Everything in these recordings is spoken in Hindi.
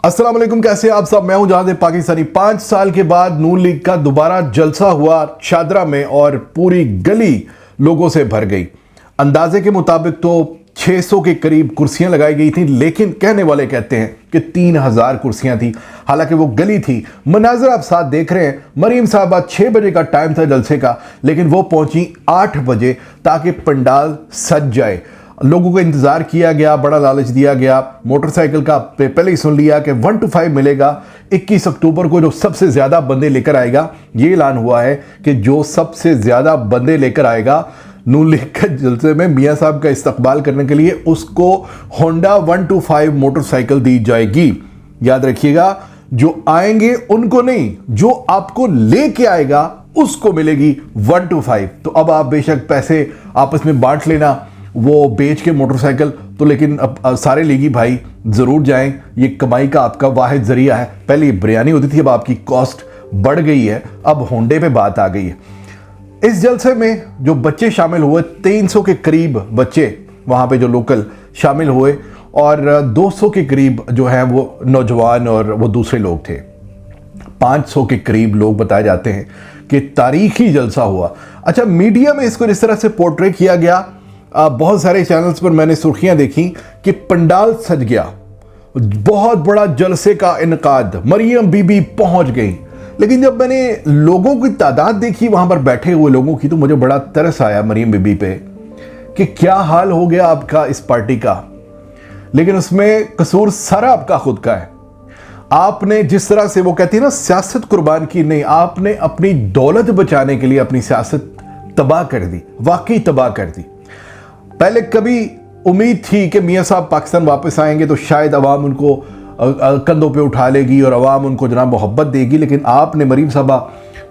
अस्सलाम वालेकुम, कैसे आप सब। मैं हूं जहां पाकिस्तानी। 5 साल के बाद नून लीग का दोबारा जलसा हुआ शादरा में और पूरी गली लोगों से भर गई। अंदाजे के मुताबिक तो 600 के करीब कुर्सियां लगाई गई थी, लेकिन कहने वाले कहते हैं कि 3000 कुर्सियां थी। हालांकि वो गली थी। मनाजर आप साथ देख रहे हैं। मरीम साहबा 6 बजे का टाइम था जलसे का, लेकिन वो पहुंची 8 बजे ताकि पंडाल सज जाए। लोगों को इंतजार किया गया, बड़ा लालच दिया गया। मोटरसाइकिल का पहले ही सुन लिया कि 1 to 5 मिलेगा। 21 अक्टूबर को जो सबसे ज्यादा बंदे लेकर आएगा, ये ऐलान हुआ है कि जो सबसे ज्यादा बंदे लेकर आएगा नून लीग के जलसे में मियां साहब का इस्तकबाल करने के लिए, उसको होंडा 1 to 5 मोटरसाइकिल दी जाएगी। याद रखिएगा, जो आएंगे उनको नहीं, जो आपको लेके आएगा उसको मिलेगी 1 to 5। तो अब आप बेशक पैसे आपस में बांट लेना, वो बेच के मोटरसाइकिल तो, लेकिन अब सारे लीगी भाई जरूर जाएं। ये कमाई का आपका वाहिद जरिया है। पहले ये बिरयानी होती थी, अब आपकी कॉस्ट बढ़ गई है, अब होंडे पे बात आ गई है। इस जलसे में जो बच्चे शामिल हुए, 300 के करीब बच्चे वहां पे जो लोकल शामिल हुए, और 200 के करीब जो है वो नौजवान और वो दूसरे लोग थे। 500 के करीब लोग बताए जाते हैं कि तारीखी जलसा हुआ। अच्छा, मीडिया में इसको इस तरह से पोर्ट्रे किया गया, बहुत सारे चैनल्स पर मैंने सुर्खियां देखी कि पंडाल सज गया, बहुत बड़ा जलसे का इनकाद, मरियम बीबी पहुंच गई। लेकिन जब मैंने लोगों की तादाद देखी वहां पर बैठे हुए लोगों की, तो मुझे बड़ा तरस आया मरियम बीबी पे कि क्या हाल हो गया आपका इस पार्टी का। लेकिन उसमें कसूर सारा आपका खुद का है। आपने जिस तरह से, वो कहती है ना, सियासत कुर्बान की नहीं, आपने अपनी दौलत बचाने के लिए अपनी सियासत तबाह कर दी, वाकई तबाह कर दी। पहले कभी उम्मीद थी कि मियां साहब पाकिस्तान वापस आएंगे तो शायद अवाम उनको कंधों पे उठा लेगी और अवाम उनको जनाब मोहब्बत देगी, लेकिन आपने, मरीम साहबा,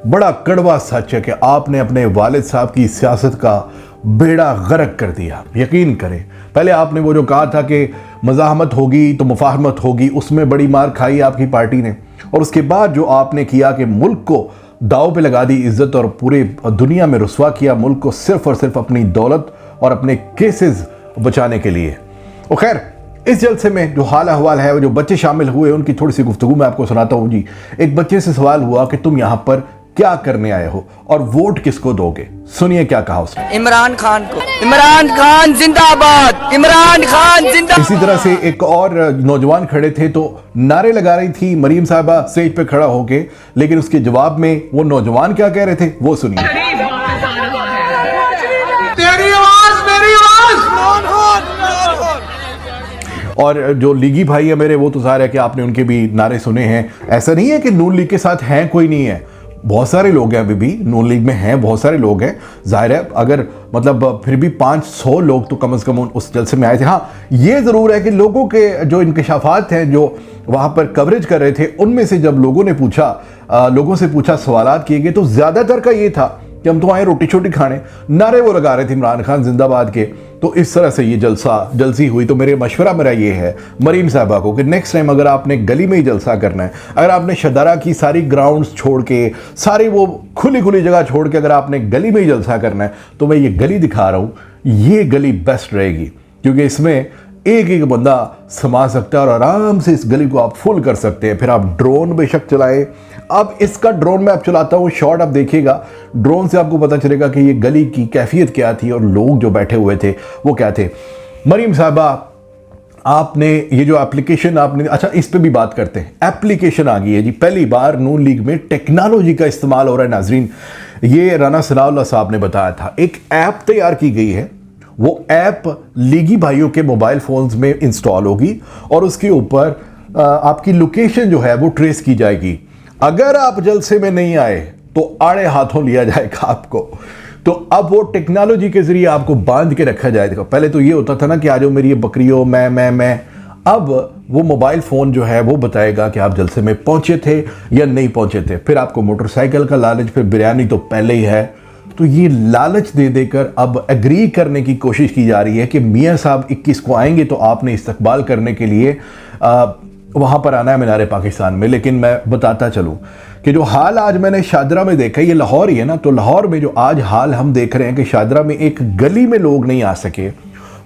बड़ा कड़वा सच है कि आपने अपने वालिद साहब की सियासत का बेड़ा गर्क कर दिया। यकीन करें, पहले आपने वो जो कहा था कि मज़ाहमत होगी तो मुफाहमत होगी, उसमें बड़ी मार खाई आपकी पार्टी ने। और उसके बाद जो आपने किया कि मुल्क को दाव पे लगा दी इज्जत और पूरे दुनिया में रुसवा किया मुल्क को, सिर्फ और सिर्फ अपनी दौलत और अपने केसेस बचाने के लिए। और खैर, इस जलसे में जो हाल अहवाल है, वो जो बच्चे शामिल हुए उनकी थोड़ी सी गुफ्तगू मैं आपको सुनाता हूं जी। एक बच्चे से सवाल हुआ कि तुम यहां पर क्या करने आए हो और वोट किसको दोगे। सुनिए क्या कहा उसने। इमरान खान को। इमरान खान जिंदाबाद, इमरान खान जिंदाबाद। इसी तरह से एक और नौजवान खड़े थे तो नारे लगा रही थी मरीम साहबा स्टेज पे खड़ा होके, लेकिन उसके जवाब में वो नौजवान क्या कह रहे थे वो सुनिए। और जो लीगी भाई है मेरे, वो तो ज़ाहिर है कि आपने उनके भी नारे सुने हैं। ऐसा नहीं है कि नून लीग के साथ हैं कोई नहीं है, बहुत सारे लोग हैं अभी भी नून लीग में हैं, बहुत सारे लोग हैं। जाहिर है, अगर मतलब फिर भी 500 लोग तो कम से कम उस जलसे में आए थे। हाँ, ये ज़रूर है कि लोगों के जो इंकशाफात हैं जो वहाँ पर कवरेज कर रहे थे, उनमें से जब लोगों से पूछा सवालात किए गए, तो ज़्यादातर का ये था कि हम तो आए रोटी छोटी खाने। नारे वो लगा रहे थे इमरान खान जिंदाबाद के। तो इस तरह से ये जलसी हुई। तो मशवरा मेरा ये है मरीम साहबा को कि नेक्स्ट टाइम अगर आपने गली में ही जलसा करना है, अगर आपने शदारा की सारी ग्राउंड्स छोड़ के, सारी वो खुली जगह छोड़ के अगर आपने गली में ही जलसा करना है, तो मैं ये गली दिखा रहा हूँ, ये गली बेस्ट रहेगी, क्योंकि इसमें एक एक बंदा समा सकता है और आराम से इस गली को आप फुल कर सकते हैं। फिर आप ड्रोन बेशक चलाएं। अब इसका ड्रोन मैं आप चलाता हूँ, शॉट आप देखिएगा, ड्रोन से आपको पता चलेगा कि ये गली की कैफियत क्या थी और लोग जो बैठे हुए थे वो क्या थे। मरीम साहबा, आपने ये जो एप्लीकेशन आपने, अच्छा इस पे भी बात करते हैं। एप्लीकेशन आ गई है जी, पहली बार नून लीग में टेक्नोलॉजी का इस्तेमाल हो रहा है। नाजरीन, ये राना सनाउल्लाह साहब ने बताया था, एक ऐप तैयार की गई है। वो ऐप लीगी भाइयों के मोबाइल फोन्स में इंस्टॉल होगी और उसके ऊपर आपकी लोकेशन जो है वो ट्रेस की जाएगी। अगर आप जलसे में नहीं आए तो आड़े हाथों लिया जाएगा आपको। तो अब वो टेक्नोलॉजी के जरिए आपको बांध के रखा जाएगा। पहले तो ये होता था ना कि आज मेरी ये बकरियों, मैं। अब वो मोबाइल फ़ोन जो है वो बताएगा कि आप जलसे में पहुंचे थे या नहीं पहुंचे थे। फिर आपको मोटरसाइकिल का लालच, फिर बिरयानी तो पहले ही है। तो ये लालच दे देकर अब एग्री करने की कोशिश की जा रही है कि मियां साहब 21 को आएंगे तो आपने इस्तकबाल करने के लिए वहाँ पर आना है मीनार पाकिस्तान में। लेकिन मैं बताता चलूँ कि जो हाल आज मैंने शादरा में देखा, ये लाहौर ही है ना, तो लाहौर में जो आज हाल हम देख रहे हैं कि शादरा में एक गली में लोग नहीं आ सके।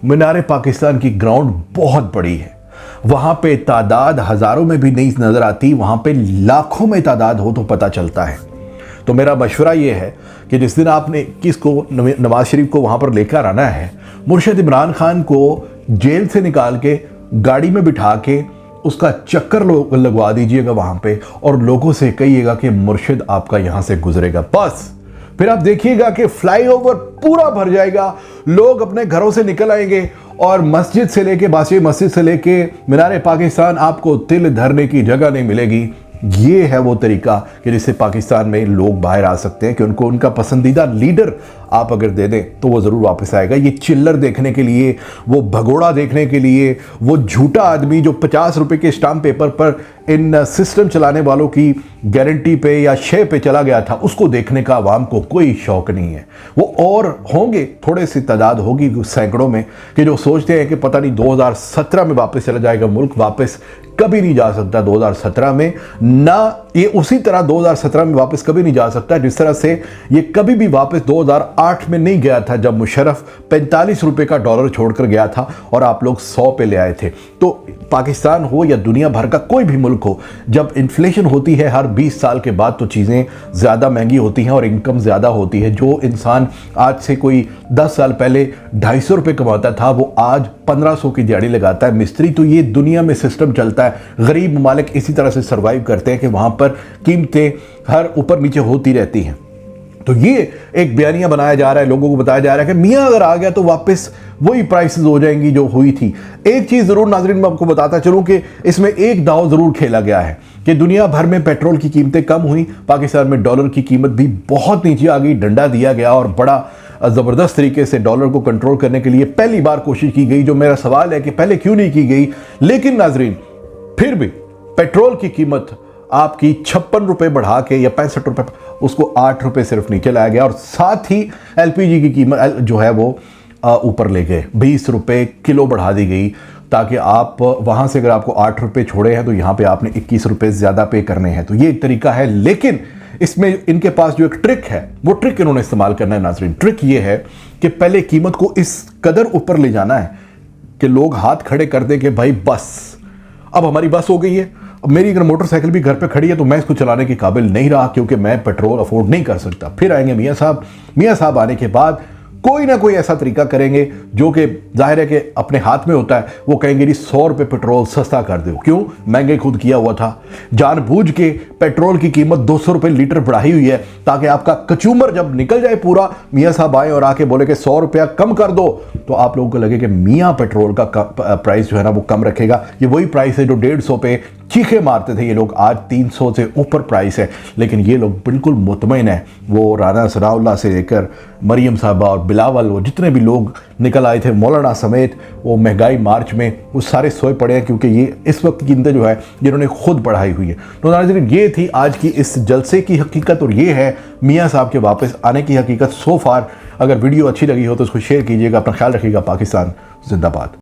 मीनार पाकिस्तान की ग्राउंड बहुत बड़ी है, वहाँ पे तादाद हज़ारों में भी नहीं नज़र आती, वहाँ पे लाखों में तादाद हो तो पता चलता है। तो मेरा मशवरा ये है कि जिस दिन आपने किसको नवाज शरीफ को वहाँ पर लेकर आना है, मुर्शिद इमरान खान को जेल से निकाल के गाड़ी में बिठा के उसका चक्कर लगवा दीजिएगा वहाँ पे और लोगों से कहिएगा कि मुर्शिद आपका यहाँ से गुजरेगा। बस फिर आप देखिएगा कि फ्लाईओवर पूरा भर जाएगा, लोग अपने घरों से निकल आएंगे और मस्जिद से लेके बासी मस्जिद से लेके मीनार पाकिस्तान आपको तिल धरने की जगह नहीं मिलेगी। ये है वो तरीका कि जिससे पाकिस्तान में लोग बाहर आ सकते हैं कि उनको उनका पसंदीदा लीडर आप अगर दे दें तो वो ज़रूर वापस आएगा। ये चिल्लर देखने के लिए, वो भगोड़ा देखने के लिए, वो झूठा आदमी जो 50 रुपए के स्टाम्प पेपर पर इन सिस्टम चलाने वालों की गारंटी पे या शे पे चला गया था, उसको देखने का आवाम को कोई शौक नहीं है। वो और होंगे, थोड़े सी तादाद होगी सैकड़ों में कि जो सोचते हैं कि पता नहीं 2017 में वापस चला जाएगा मुल्क। वापस कभी नहीं जा सकता 2017 में, ना ये उसी तरह 2017 में वापस कभी नहीं जा सकता जिस तरह से ये कभी भी वापस 2008 में नहीं गया था, जब मुशर्रफ 45 रुपए का डॉलर छोड़कर गया था और आप लोग 100 पे ले आए थे। तो पाकिस्तान हो या दुनिया भर का कोई भी मुल्क हो, जब इन्फ्लेशन होती है हर 20 साल के बाद तो चीज़ें ज़्यादा महंगी होती हैं और इनकम ज़्यादा होती है। जो इंसान आज से कोई 10 साल पहले 250 रुपये कमाता था वो आज 1500 की दिहाड़ी लगाता है मिस्त्री। तो ये दुनिया में सिस्टम चलता है। गरीब ममालिक इसी तरह से सर्वाइव करते हैं कि वहाँ पर कीमतें हर ऊपर नीचे होती रहती हैं। तो ये एक बयानिया बनाया जा रहा है, लोगों को बताया जा रहा है कि मियाँ अगर आ गया तो वापस वही प्राइसेस हो जाएंगी जो हुई थी। एक चीज़ ज़रूर नाज़रीन मैं आपको बताता चलूँ कि इसमें एक दाव ज़रूर खेला गया है कि दुनिया भर में पेट्रोल की कीमतें कम हुई, पाकिस्तान में डॉलर की कीमत भी बहुत नीचे आ गई, डंडा दिया गया और बड़ा ज़बरदस्त तरीके से डॉलर को कंट्रोल करने के लिए पहली बार कोशिश की गई। जो मेरा सवाल है कि पहले क्यों नहीं की गई, लेकिन नाज़रीन फिर भी पेट्रोल की कीमत आपकी 56 रुपये बढ़ा के या 65 रुपये उसको 8 रुपये सिर्फ नीचे लाया गया और साथ ही एलपीजी की कीमत जो है वो ऊपर ले गए, 20 रुपये किलो बढ़ा दी गई ताकि आप वहाँ से अगर आपको 8 रुपये छोड़े हैं तो यहाँ पे आपने 21 रुपये ज़्यादा पे करने हैं। तो ये एक तरीका है, लेकिन इसमें इनके पास जो एक ट्रिक है वो ट्रिक इन्होंने इस्तेमाल करना है नाज़रीन। ट्रिक ये है कि पहले कीमत को इस कदर ऊपर ले जाना है कि लोग हाथ खड़े कर दें कि भाई बस अब हमारी बस हो गई है, अब मेरी अगर मोटरसाइकिल भी घर पे खड़ी है तो मैं इसको चलाने के काबिल नहीं रहा क्योंकि मैं पेट्रोल अफोर्ड नहीं कर सकता। फिर आएंगे मियाँ साहब। मियाँ साहब आने के बाद कोई ना कोई ऐसा तरीका करेंगे जो कि जाहिर है कि अपने हाथ में होता है। वो कहेंगे जी 100 रुपये पेट्रोल सस्ता कर दो। क्यों? महंगे खुद किया हुआ था। जानबूझ के पेट्रोल की कीमत 200 रुपये लीटर बढ़ाई हुई है ताकि आपका कचूमर जब निकल जाए पूरा, मियाँ साहब आए और आके बोले कि 100 रुपया कम कर दो, तो आप लोगों को लगे कि मियाँ पेट्रोल का प्राइस जो है ना वो कम रखेगा। ये वही प्राइस है जो 150 पे चीखे मारते थे ये लोग, आज 300 से ऊपर प्राइस है। लेकिन ये लोग बिल्कुल मुतमईन है। वो राना सनाउल्लाह से लेकर मरियम साहबा और बिलावल, वो जितने भी लोग निकल आए थे, मौलाना समेत, वो महंगाई मार्च में वो सारे सोए पड़े हैं क्योंकि ये इस वक्त की कीमतें जो है जिन्होंने खुद बढ़ाई हुई है। तो नाज़रीन ये थी आज की इस जलसे की हकीकत और ये है मियाँ साहब के वापस आने की हकीकत सो फार। अगर वीडियो अच्छी लगी हो तो उसको शेयर कीजिएगा। अपना ख्याल रखिएगा। पाकिस्तान जिंदाबाद।